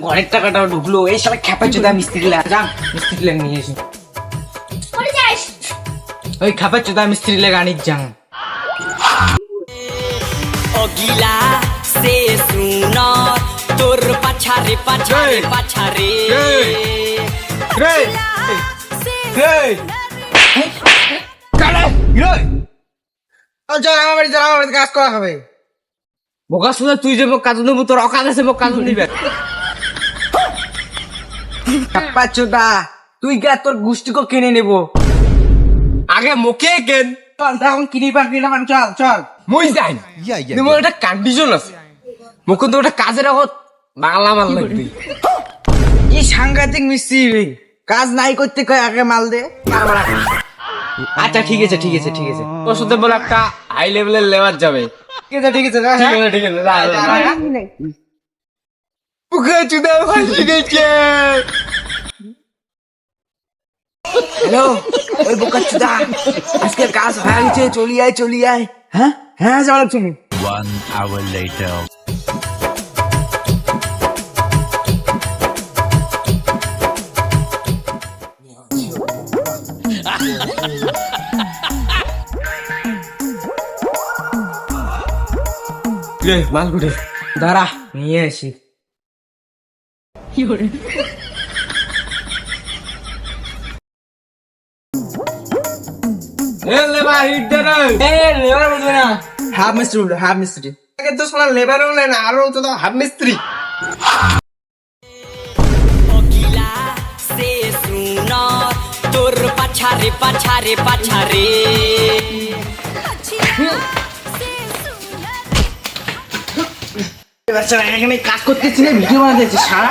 ঘরের টাকাটাও ঢুকলো, এই শালা খেপা চোদা মিস্ত্রি যা মিস্ত্রি লেগ নিয়ে এসে ওই খেপা চোদা মিস্ত্রি লেগ আনিক যান। অগিলা সে সুনর তোর পাছারে পাছারে পাছারে কাজ করা হবে বোকা শুনে তুই যে কাজ নেবো তোর অকাল আছে কাজ দিবে তুই গা তোর গোষ্ঠীকে কিনে নেবো আগে মুখে কেন এখন কিনি পারবি না মানে চল চল মই যাই তোমার একটা কন্ডিশন আছে মুখ তো ওটা কাজের আগত বাংলা মাল লাগবে এই সাংঘাতিক মিস্ত্রি কাজ নাই করতে কয় আগে মাল দে আচ্ছা ঠিক আছে ঠিক আছে ঠিক আছে তোর সাথে বলে একটা হাই লেভেলের লেবার যাবে ঠিক আছে ঠিক আছে ঠিক আছে বুকে চুদা ফাঁসি গেছে হ্যালো ওই বোকা চুদা আজকে কাজ হয়ে গেছে চলি আয় হ্যাঁ হ্যাঁ যাওয়া লাগছে 1 hour later. মালগুড়ে দাঁড়া নিয়ে আসি হাফ মিস্ত্রি তো শোনা লেবার না আরো তো হাফ মিস্ত্রি অগিলা সে সুনর তোর পাছারে পাছারে পাছারে এখানে কাজ করতেছি না ভিডিও বানাতেছি সারা